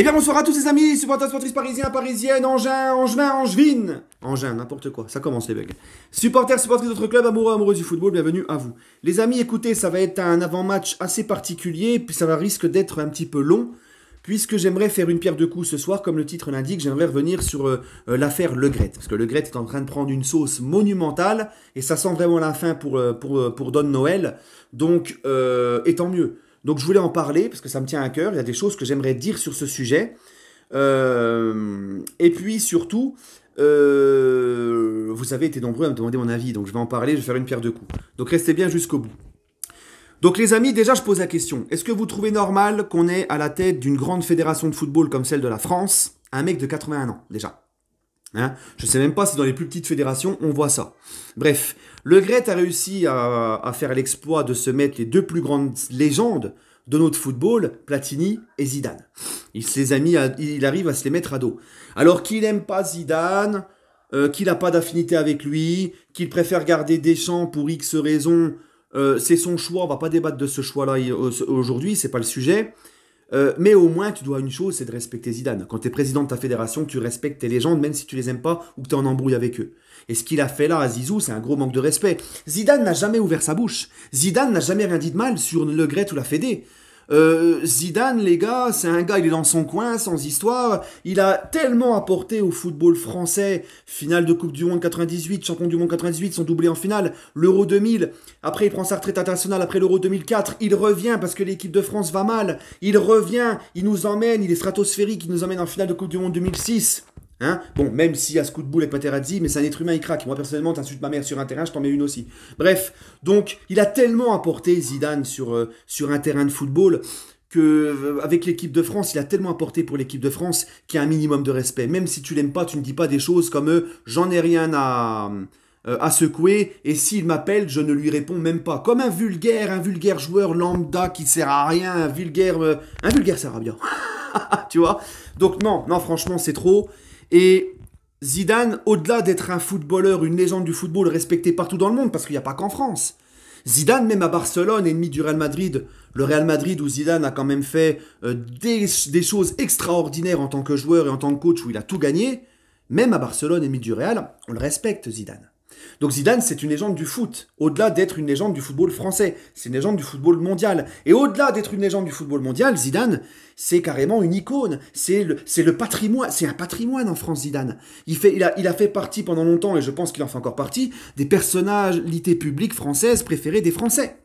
Eh bien bonsoir à tous les amis, supporters sportifs parisiens, parisiennes, Angevins, Angevins, Angevines. Angers, n'importe quoi, ça commence les bugs. Supporters, supportrices d'autres clubs, amoureux, amoureuses du football, bienvenue à vous. Les amis, écoutez, ça va être un avant-match assez particulier, puis ça va risque d'être un petit peu long, puisque j'aimerais faire une pierre deux coups ce soir, comme le titre l'indique, j'aimerais revenir sur l'affaire Le Gret. Parce que Le Gret est en train de prendre une sauce monumentale, et ça sent vraiment la fin pour Don Noël, donc et tant mieux. Donc je voulais en parler parce que ça me tient à cœur, il y a des choses que j'aimerais dire sur ce sujet. Et puis surtout, vous avez été nombreux à me demander mon avis, donc je vais en parler, je vais faire une pierre deux coups. Donc restez bien jusqu'au bout. Donc les amis, déjà je pose la question, est-ce que vous trouvez normal qu'on ait à la tête d'une grande fédération de football comme celle de la France, un mec de 81 ans déjà? Je ne sais même pas si dans les plus petites fédérations, on voit ça. Bref, Le Gret a réussi à faire l'exploit de se mettre les deux plus grandes légendes de notre football, Platini et Zidane. Il arrive à se les mettre à dos. Alors qu'il n'aime pas Zidane, qu'il n'a pas d'affinité avec lui, qu'il préfère garder Deschamps pour X raisons, c'est son choix, on ne va pas débattre de ce choix-là aujourd'hui, c'est pas le sujet. Mais au moins, tu dois une chose, c'est de respecter Zidane. Quand tu es président de ta fédération, tu respectes tes légendes, même si tu les aimes pas ou que tu es en embrouille avec eux. Et ce qu'il a fait là à Zizou, c'est un gros manque de respect. Zidane n'a jamais ouvert sa bouche. Zidane n'a jamais rien dit de mal sur Le Gret ou la Fédé. Zidane, les gars, c'est un gars, il est dans son coin, sans histoire. Il a tellement apporté au football français. Finale de Coupe du Monde 98, champion du monde 98, son doublé en finale. L'Euro 2000. Après, il prend sa retraite internationale après l'Euro 2004. Il revient parce que l'équipe de France va mal. Il revient, il nous emmène, il est stratosphérique, il nous emmène en finale de Coupe du Monde 2006. Bon, même s'il y a ce coup de boule avec Materazzi, mais c'est un être humain, il craque. Moi, personnellement, t'insultes ma mère sur un terrain, je t'en mets une aussi. Bref, donc, il a tellement apporté Zidane sur un terrain de football que avec l'équipe de France, il a tellement apporté pour l'équipe de France qu'il y a un minimum de respect. Même si tu l'aimes pas, tu ne dis pas des choses comme j'en ai rien à secouer, et s'il m'appelle, je ne lui réponds même pas. Comme un vulgaire joueur lambda qui sert à rien, un vulgaire Sarabia. Tu vois? Donc non, franchement, c'est trop. Et Zidane, au-delà d'être un footballeur, une légende du football respecté partout dans le monde, parce qu'il n'y a pas qu'en France. Zidane, même à Barcelone, ennemi du Real Madrid, le Real Madrid où Zidane a quand même fait des choses extraordinaires en tant que joueur et en tant que coach où il a tout gagné, même à Barcelone, ennemi du Real, on le respecte, Zidane. Donc Zidane, c'est une légende du foot. Au-delà d'être une légende du football français, c'est une légende du football mondial. Et au-delà d'être une légende du football mondial, Zidane, c'est carrément une icône. C'est le patrimoine. C'est un patrimoine en France, Zidane. Il a fait partie pendant longtemps, et je pense qu'il en fait encore partie, des personnalités publiques françaises préférées des Français.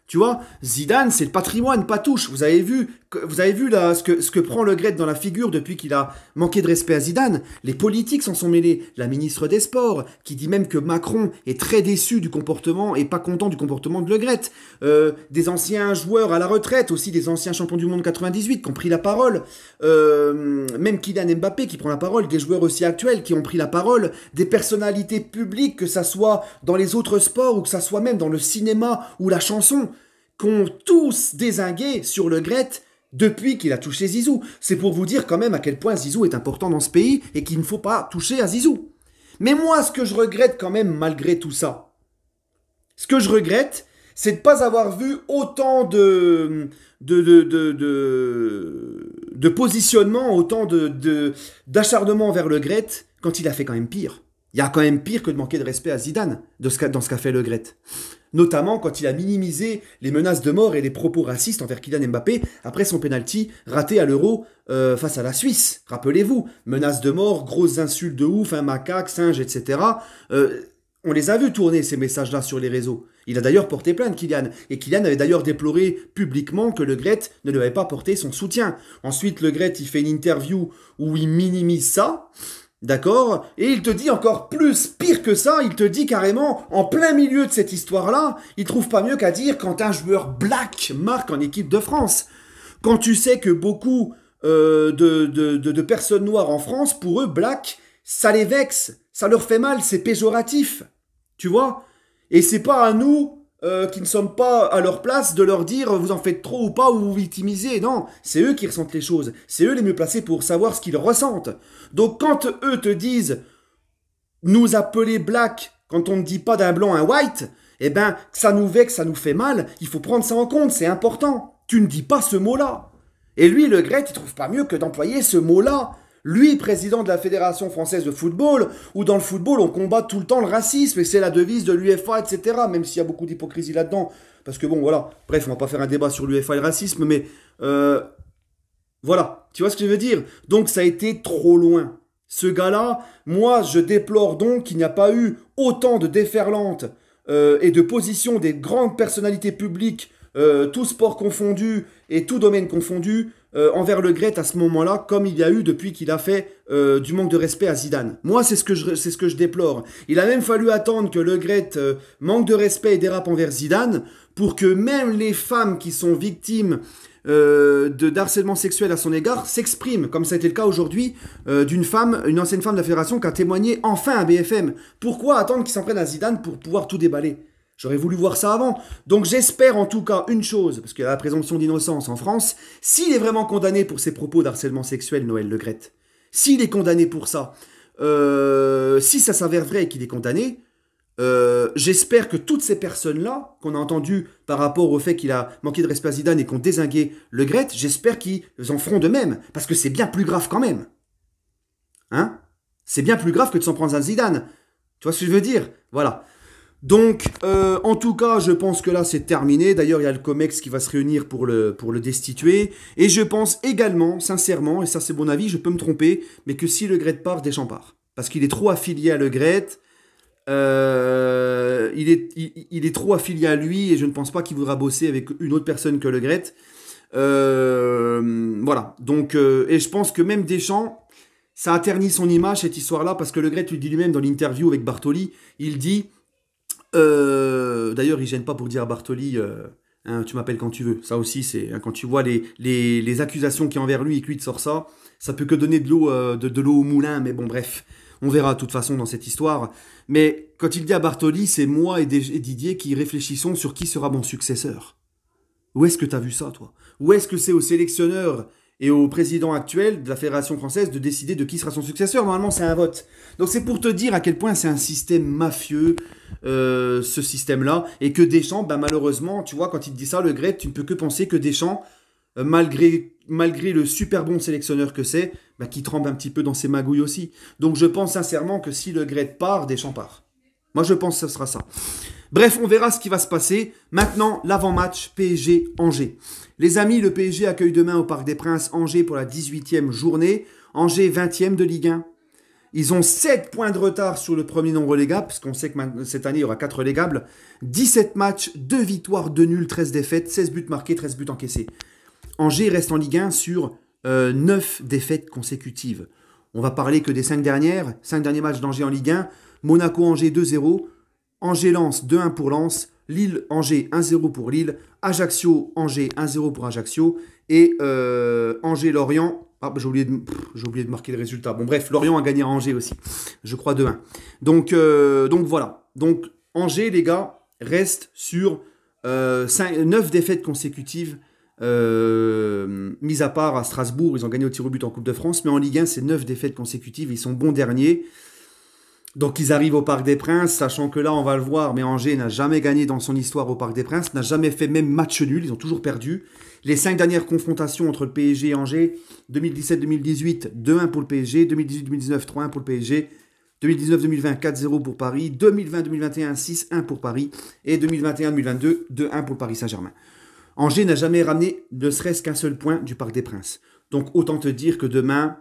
Tu vois, Zidane, c'est le patrimoine, pas touche. Vous avez vu là ce que prend Le Gret dans la figure depuis qu'il a manqué de respect à Zidane. Les politiques s'en sont mêlés. La ministre des Sports, qui dit même que Macron est très déçu du comportement et pas content du comportement de Le Gret. Des anciens joueurs à la retraite, aussi des anciens champions du monde 98 qui ont pris la parole. Même Kylian Mbappé qui prend la parole. Des joueurs aussi actuels qui ont pris la parole. Des personnalités publiques, que ça soit dans les autres sports ou que ça soit même dans le cinéma ou la chanson, qu'ont tous dézingué sur Le Gret depuis qu'il a touché Zizou. C'est pour vous dire quand même à quel point Zizou est important dans ce pays et qu'il ne faut pas toucher à Zizou. Mais moi, ce que je regrette quand même malgré tout ça, ce que je regrette, c'est de ne pas avoir vu autant de positionnement, autant d'acharnement vers Le Gret quand il a fait quand même pire. Il y a quand même pire que de manquer de respect à Zidane dans ce qu'a fait Le Gret. Notamment quand il a minimisé les menaces de mort et les propos racistes envers Kylian Mbappé après son penalty raté à l'Euro face à la Suisse. Rappelez-vous, menaces de mort, grosses insultes de ouf, macaque, singe, etc. On les a vus tourner ces messages-là sur les réseaux. Il a d'ailleurs porté plainte, Kylian. Et Kylian avait d'ailleurs déploré publiquement que Le Gret ne lui avait pas porté son soutien. Ensuite, Le Gret, il fait une interview où il minimise ça. D'accord? Et il te dit encore plus, pire que ça, il te dit carrément, en plein milieu de cette histoire-là, il trouve pas mieux qu'à dire quand un joueur black marque en équipe de France. Quand tu sais que beaucoup de personnes noires en France, pour eux, black, ça les vexe, ça leur fait mal, c'est péjoratif. Tu vois? Et c'est pas à nous qui ne sommes pas à leur place de leur dire vous en faites trop ou pas ou vous victimisez. Non, c'est eux qui ressentent les choses. C'est eux les mieux placés pour savoir ce qu'ils ressentent. Donc quand eux te disent nous appeler black quand on ne dit pas d'un blanc un white, eh ben ça nous vexe, ça nous fait mal. Il faut prendre ça en compte, c'est important. Tu ne dis pas ce mot-là. Et lui, Le Gret, il trouve pas mieux que d'employer ce mot-là. Lui, président de la Fédération française de football, où dans le football, on combat tout le temps le racisme, et c'est la devise de l'UEFA, etc. Même s'il y a beaucoup d'hypocrisie là-dedans. Parce que bon, voilà. Bref, on va pas faire un débat sur l'UEFA et le racisme, mais voilà. Tu vois ce que je veux dire? Donc, ça a été trop loin. Ce gars-là, moi, je déplore donc qu'il n'y a pas eu autant de déferlantes et de positions des grandes personnalités publiques, tout sport confondu et tout domaine confondu, envers Le Gret à ce moment-là, comme il y a eu depuis qu'il a fait du manque de respect à Zidane. Moi, c'est ce que je déplore. Il a même fallu attendre que Le Gret manque de respect et dérape envers Zidane pour que même les femmes qui sont victimes d'harcèlement sexuel à son égard s'expriment, comme ça a été le cas aujourd'hui d'une femme, une ancienne femme de la fédération qui a témoigné enfin à BFM. Pourquoi attendre qu'ils s'en prennent à Zidane pour pouvoir tout déballer? J'aurais voulu voir ça avant. Donc j'espère en tout cas une chose, parce qu'il y a la présomption d'innocence en France, s'il est vraiment condamné pour ses propos d'harcèlement sexuel, Noël Le Gret, s'il est condamné pour ça, si ça s'avère vrai qu'il est condamné, j'espère que toutes ces personnes-là, qu'on a entendues par rapport au fait qu'il a manqué de respect à Zidane et qu'on dézingué Le Gret, j'espère qu'ils en feront de même, parce que c'est bien plus grave quand même. Hein? C'est bien plus grave que de s'en prendre à Zidane. Tu vois ce que je veux dire? Voilà. Donc, en tout cas, je pense que là, c'est terminé. D'ailleurs, il y a le COMEX qui va se réunir pour le destituer. Et je pense également, sincèrement, et ça c'est mon avis, je peux me tromper, mais que si Le Gret part, Deschamps part. Parce qu'il est trop affilié à Le Gret. Il est trop affilié à lui et je ne pense pas qu'il voudra bosser avec une autre personne que Le Gret. Voilà. Donc, et je pense que même Deschamps, ça a terni son image, cette histoire-là, parce que Le Gret lui dit lui-même dans l'interview avec Bartoli, il dit... d'ailleurs, il gêne pas pour dire à Bartoli, hein, tu m'appelles quand tu veux. Ça aussi, c'est hein, quand tu vois les accusations qui envers lui et que lui te sort ça, ça peut que donner de l'eau de l'eau au moulin. Mais bon, bref, on verra de toute façon dans cette histoire. Mais quand il dit à Bartoli, c'est moi et Didier qui réfléchissons sur qui sera mon successeur. Où est-ce que t'as vu ça, toi? Où est-ce que c'est au sélectionneur et au président actuel de la Fédération française de décider de qui sera son successeur? Normalement, c'est un vote. Donc c'est pour te dire à quel point c'est un système mafieux, ce système-là, et que Deschamps, ben, malheureusement, tu vois, quand il te dit ça, Le Gret, tu ne peux que penser que Deschamps, malgré le super bon sélectionneur que c'est, ben, qui tremble un petit peu dans ses magouilles aussi. Donc je pense sincèrement que si Le Gret part, Deschamps part. Moi, je pense que ce sera ça. Bref, on verra ce qui va se passer. Maintenant, l'avant-match PSG-Angers. Les amis, le PSG accueille demain au Parc des Princes Angers pour la 18e journée. Angers 20e de Ligue 1. Ils ont 7 points de retard sur le premier non relégable, parce qu'on sait que cette année, il y aura 4 relégables. 17 matchs, 2 victoires, 2 nuls, 13 défaites, 16 buts marqués, 13 buts encaissés. Angers reste en Ligue 1 sur 9 défaites consécutives. On va parler que des 5 derniers matchs d'Angers en Ligue 1. Monaco-Angers 2-0. Angers-Lens 2-1 pour Lens. Lille-Angers 1-0 pour Lille. Ajaccio-Angers 1-0 pour Ajaccio. Et Angers-Lorient... Ah, j'ai oublié de marquer le résultat. Bon, bref, Lorient a gagné à Angers aussi. Je crois 2-1. Donc voilà. Donc, Angers, les gars, reste sur 9 défaites consécutives. Mis à part à Strasbourg, ils ont gagné au tir au but en Coupe de France. Mais en Ligue 1, c'est 9 défaites consécutives. Ils sont bons derniers. Donc ils arrivent au Parc des Princes, sachant que là, on va le voir, mais Angers n'a jamais gagné dans son histoire au Parc des Princes, n'a jamais fait même match nul, ils ont toujours perdu. Les 5 dernières confrontations entre le PSG et Angers, 2017-2018, 2-1 pour le PSG, 2018-2019, 3-1 pour le PSG, 2019-2020, 4-0 pour Paris, 2020-2021, 6-1 pour Paris, et 2021-2022, 2-1 pour le Paris Saint-Germain. Angers n'a jamais ramené ne serait-ce qu'un seul point du Parc des Princes. Donc autant te dire que demain,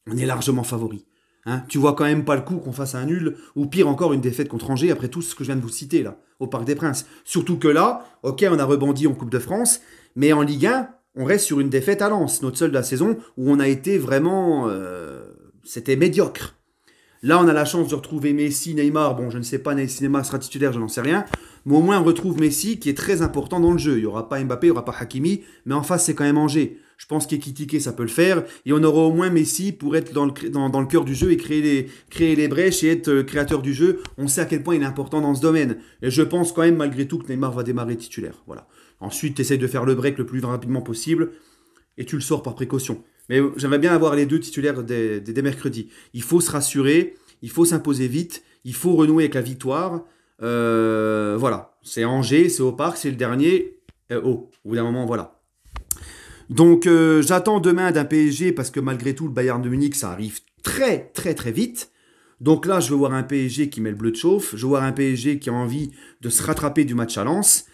on est largement favori. Hein, tu vois quand même pas le coup qu'on fasse un nul, ou pire encore une défaite contre Angers, après tout ce que je viens de vous citer là, au Parc des Princes. Surtout que là, ok, on a rebondi en Coupe de France, mais en Ligue 1, on reste sur une défaite à Lens, notre seule de la saison, où on a été vraiment... c'était médiocre. Là, on a la chance de retrouver Messi, Neymar. Bon, je ne sais pas, Neymar sera titulaire, je n'en sais rien. Mais au moins, on retrouve Messi, qui est très important dans le jeu. Il n'y aura pas Mbappé, il n'y aura pas Hakimi, mais en face, c'est quand même Angers. Je pense qu'Ekitike, ça peut le faire. Et on aura au moins Messi pour être dans le cœur du jeu et créer les brèches et être créateur du jeu. On sait à quel point il est important dans ce domaine. Et je pense quand même, malgré tout, que Neymar va démarrer titulaire. Voilà. Ensuite, tu essayes de faire le break le plus rapidement possible et tu le sors par précaution. Mais j'aimerais bien avoir les deux titulaires des mercredis. Il faut se rassurer, il faut s'imposer vite, il faut renouer avec la victoire. Voilà. C'est Angers, c'est au Parc, c'est le dernier. Au bout d'un moment, voilà. Donc j'attends demain d'un PSG parce que malgré tout, le Bayern de Munich, ça arrive très très très vite. Donc là, je veux voir un PSG qui met le bleu de chauffe. Je veux voir un PSG qui a envie de se rattraper du match à Lens.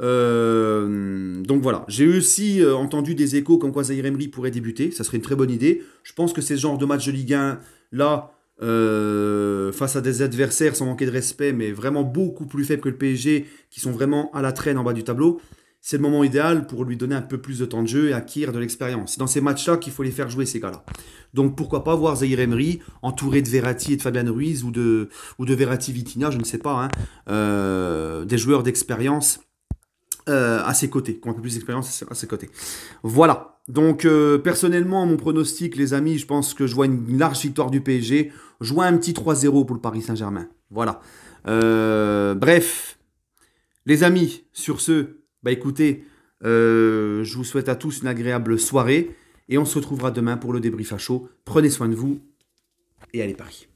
Donc voilà, j'ai aussi entendu des échos comme quoi Zaïre Emery pourrait débuter, ça serait une très bonne idée. Je pense que c'est ce genre de match de Ligue 1 là, face à des adversaires sans manquer de respect, mais vraiment beaucoup plus faibles que le PSG, qui sont vraiment à la traîne en bas du tableau, c'est le moment idéal pour lui donner un peu plus de temps de jeu et acquérir de l'expérience. C'est dans ces matchs-là qu'il faut les faire jouer ces gars-là. Donc pourquoi pas voir Zaïre Emery entouré de Verratti et de Fabian Ruiz ou de Verratti Vitinha, je ne sais pas, hein, des joueurs d'expérience à ses côtés, qui ont un peu plus d'expérience à ses côtés. Voilà. Donc, personnellement, mon pronostic, les amis, je pense que je vois une large victoire du PSG. Je vois un petit 3-0 pour le Paris Saint-Germain. Voilà. Bref, les amis, sur ce, bah écoutez, je vous souhaite à tous une agréable soirée et on se retrouvera demain pour le débrief à chaud. Prenez soin de vous et allez Paris.